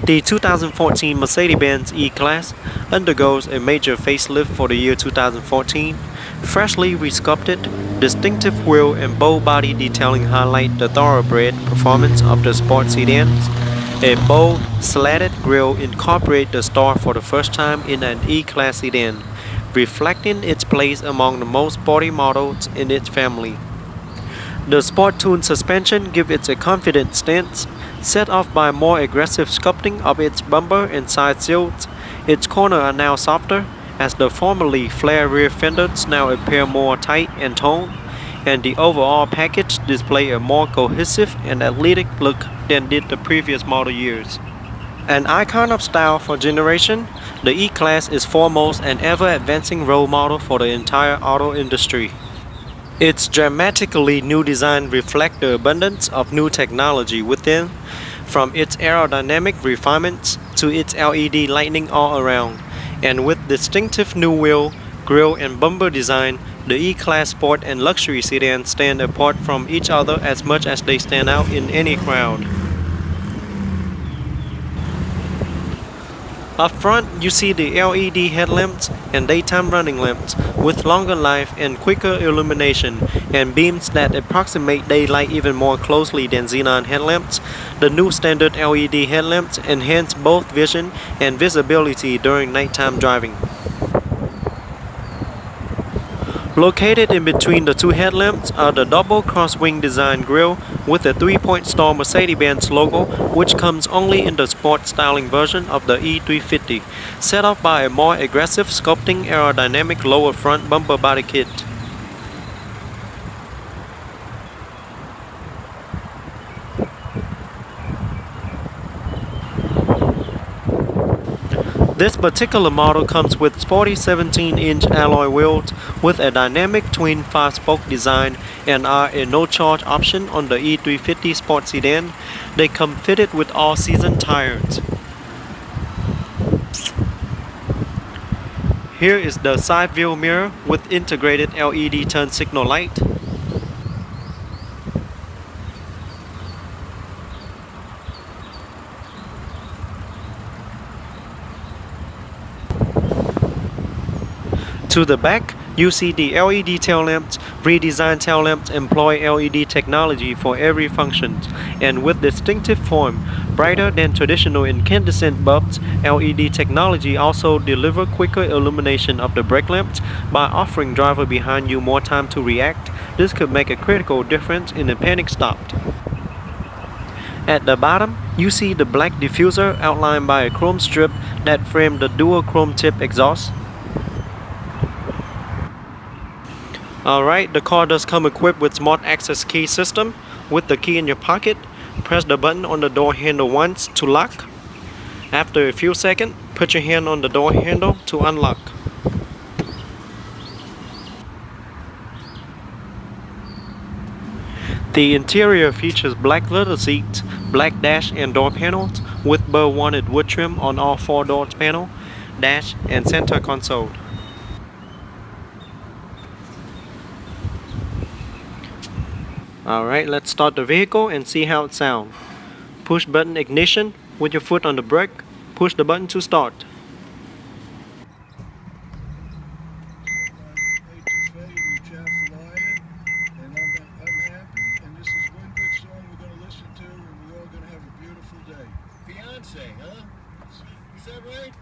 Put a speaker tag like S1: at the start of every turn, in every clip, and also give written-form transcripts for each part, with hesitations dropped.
S1: The 2014 Mercedes-Benz E-Class undergoes a major facelift for the year 2014. Freshly resculpted, distinctive wheel and bold body detailing highlight the thoroughbred performance of the sport sedans. A bold, slatted grille incorporates the star for the first time in an E-Class sedan, reflecting its place among the most sporty models in its family. The sport-tuned suspension gives it a confident stance, set off by more aggressive sculpting of its bumper and side shields. Its corners are now softer, as the formerly flare rear fenders now appear more tight and toned, and the overall package displays a more cohesive and athletic look than did the previous model years. An icon of style for generation, the E-Class is foremost an ever-advancing role model for the entire auto industry. Its dramatically new design reflects the abundance of new technology within, from its aerodynamic refinements to its LED lighting all around, and with distinctive new wheel, grille and bumper design, the E-Class Sport and Luxury sedan stand apart from each other as much as they stand out in any crowd. Up front, you see the LED headlamps and daytime running lamps with longer life and quicker illumination and beams that approximate daylight even more closely than xenon headlamps. The new standard LED headlamps enhance both vision and visibility during nighttime driving. Located in between the two headlamps are the double crosswing design grille with a 3-point star Mercedes-Benz logo, which comes only in the sport styling version of the E350, set off by a more aggressive sculpting aerodynamic lower front bumper body kit. This particular model comes with sporty 17-inch alloy wheels with a dynamic twin 5-spoke design and are a no-charge option on the E350 Sport Sedan. They come fitted with all-season tires. Here is the side view mirror with integrated LED turn signal light. To the back, you see the LED tail lamps. Redesigned tail lamps employ LED technology for every function, and with distinctive form, brighter than traditional incandescent bulbs. LED technology also delivers quicker illumination of the brake lamps by offering driver behind you more time to react. This could make a critical difference in a panic stop. At the bottom, you see the black diffuser outlined by a chrome strip that frames the dual chrome tip exhaust. Alright, the car does come equipped with smart access key system. With the key in your pocket, press the button on the door handle once to lock. After a few seconds, put your hand on the door handle to unlock. The interior features black leather seats, black dash and door panels with burr-wanted wood trim on all 4 doors panel, dash and center console. Alright, let's start the vehicle and see how it sounds. Push button ignition with your foot on the brake. Push the button to start.
S2: Fiance, huh? Is that right?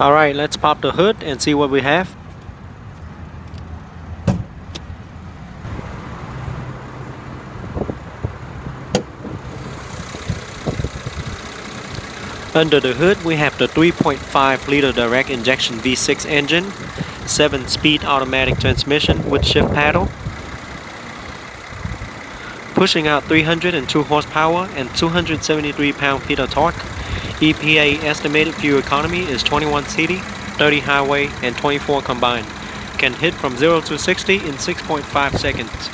S1: Alright, let's pop the hood and see what we have. Under the hood, we have the 3.5-liter direct injection V6 engine, 7-speed automatic transmission with shift paddle, pushing out 302 horsepower and 273 pound-feet of torque. EPA estimated fuel economy is 21 city, 30 highway, and 24 combined. Can hit from 0 to 60 in 6.5 seconds.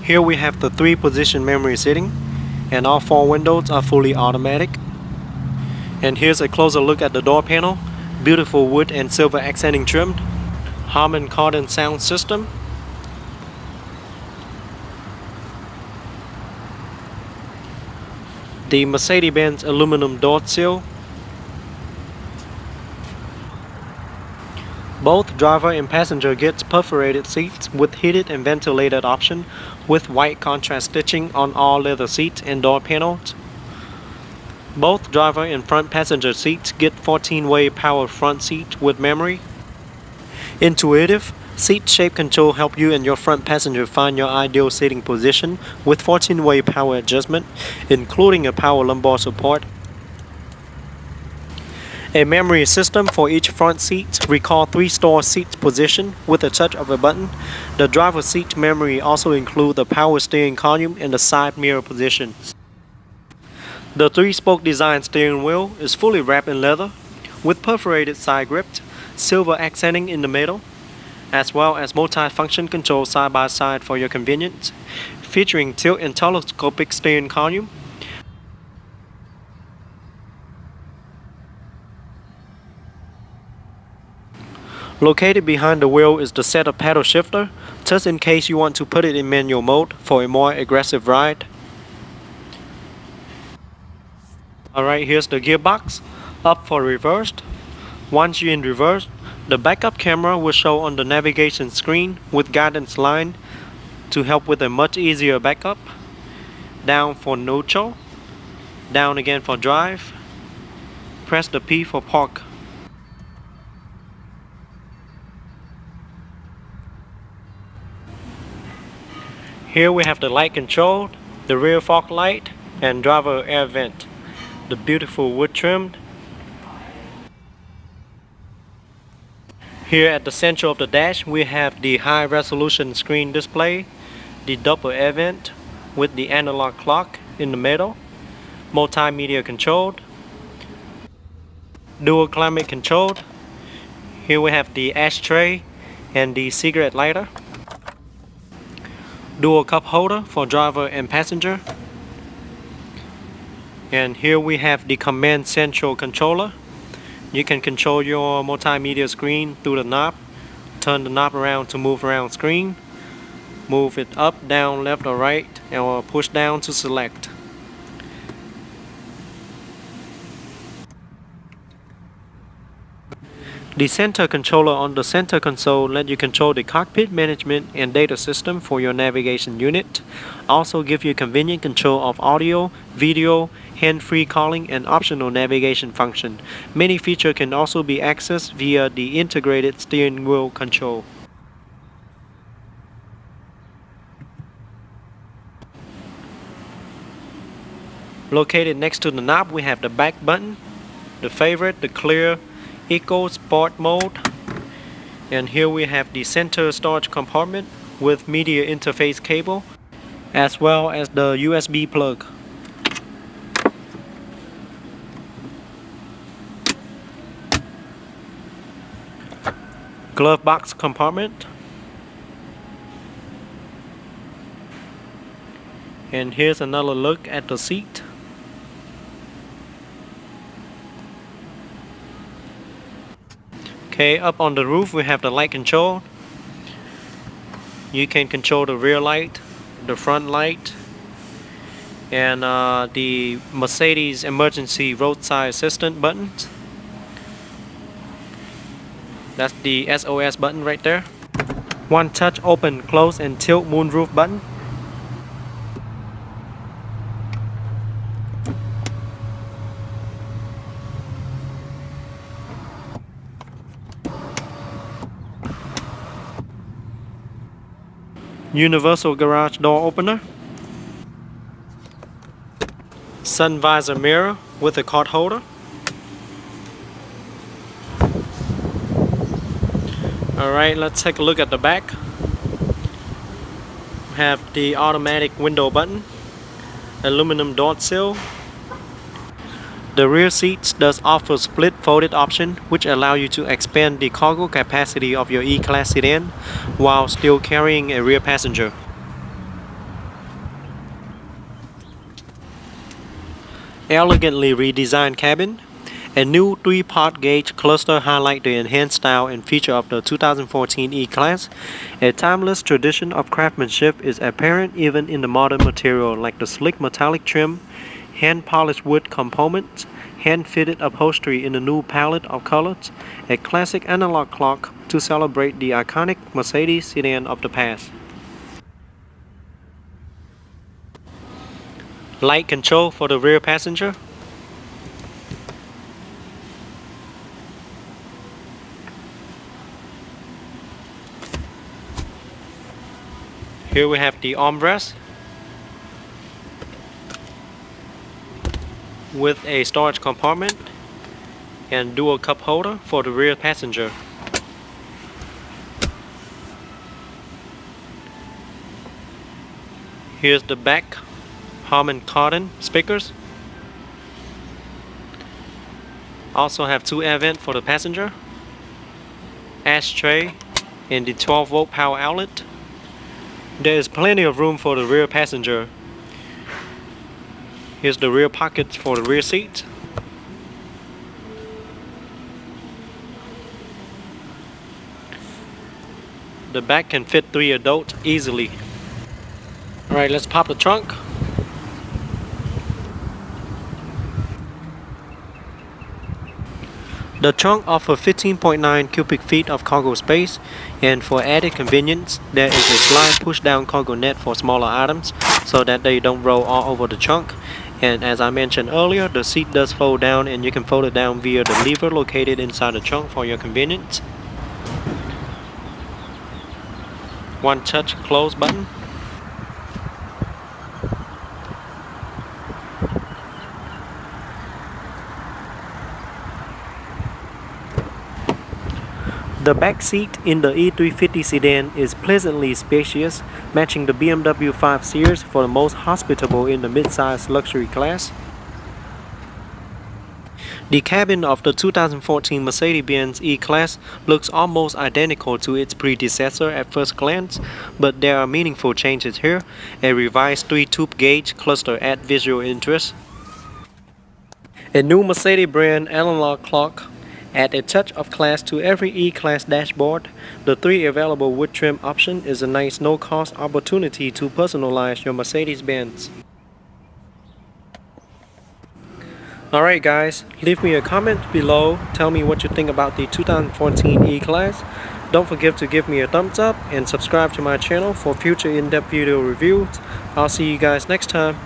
S1: Here we have the 3-position memory seating, and all 4 windows are fully automatic. And here's a closer look at the door panel. Beautiful wood and silver accenting trimmed. Harman Kardon sound system. The Mercedes-Benz aluminum door sill. Both driver and passenger gets perforated seats with heated and ventilated option with white contrast stitching on all leather seats and door panels. Both driver and front passenger seats get 14-way power front seat with memory. Intuitive seat shape control help you and your front passenger find your ideal seating position with 14-way power adjustment, including a power lumbar support. A memory system for each front seat. Recall 3-store seat position with a touch of a button. The driver's seat memory also includes the power steering column and the side mirror positions. The 3-spoke design steering wheel is fully wrapped in leather with perforated side grips, silver accenting in the middle, as well as multi-function control side by side for your convenience, featuring tilt and telescopic steering column. Located behind the wheel is the center paddle shifter, just in case you want to put it in manual mode for a more aggressive ride. Alright, here's the gearbox, up for reversed. Once you're in reverse, the backup camera will show on the navigation screen with guidance line to help with a much easier backup. Down for neutral, down again for drive, press the P for park. Here we have the light control, the rear fog light, and driver air vent. The beautiful wood trimmed. Here at the center of the dash we have the high resolution screen display, the double air vent with the analog clock in the middle, multimedia controlled, dual climate controlled. Here we have the ashtray and the cigarette lighter. Dual cup holder for driver and passenger. And here we have the command central controller. You can control your multimedia screen through the knob. Turn the knob around to move around screen. Move it up, down, left or right, or push down to select. The center controller on the center console lets you control the cockpit management and data system for your navigation unit. Also give you convenient control of audio, video, hand-free calling, and optional navigation function. Many features can also be accessed via the integrated steering wheel control. Located next to the knob we have the back button, the favorite, the clear, Eco Sport mode, and here we have the center storage compartment with media interface cable as well as the USB plug. Glove box compartment, and here's another look at the seat. Okay, up on the roof we have the light control. You can control the rear light, the front light, and the Mercedes emergency roadside assistant buttons. That's the SOS button right there. One touch open, close, and tilt moonroof button. Universal garage door opener. Sun visor mirror with a card holder. Alright, let's take a look at the back. We have the automatic window button, aluminum door sill. The rear seats does offer split folded option, which allow you to expand the cargo capacity of your E-Class sedan while still carrying a rear passenger. Elegantly redesigned cabin. A new 3-part gauge cluster highlight the enhanced style and feature of the 2014 E-Class. A timeless tradition of craftsmanship is apparent even in the modern material, like the slick metallic trim, hand-polished wood components, hand-fitted upholstery in a new palette of colors, a classic analog clock to celebrate the iconic Mercedes sedan of the past. Light control for the rear passenger. Here we have the armrest with a storage compartment and dual cup holder for the rear passenger. Here's the back Harman Kardon speakers. Also have 2 air vents for the passenger, ashtray, and the 12-volt power outlet. There is plenty of room for the rear passenger. Here's the rear pockets for the rear seat. The back can fit 3 adults easily. Alright, let's pop the trunk. The trunk offers 15.9 cubic feet of cargo space, and for added convenience, there is a slide push-down cargo net for smaller items so that they don't roll all over the trunk. And as I mentioned earlier, the seat does fold down and you can fold it down via the lever located inside the trunk for your convenience. One touch close button. The back seat in the E350 sedan is pleasantly spacious, matching the BMW 5 Series for the most hospitable in the mid-size luxury class. The cabin of the 2014 Mercedes-Benz E-Class looks almost identical to its predecessor at first glance, but there are meaningful changes here. A revised 3-tube gauge cluster adds visual interest. A new Mercedes brand analog clock add a touch of class to every E-Class dashboard. The 3 available wood trim option is a nice no-cost opportunity to personalize your Mercedes-Benz. Alright guys, leave me a comment below, tell me what you think about the 2014 E-Class. Don't forget to give me a thumbs up and subscribe to my channel for future in-depth video reviews. I'll see you guys next time.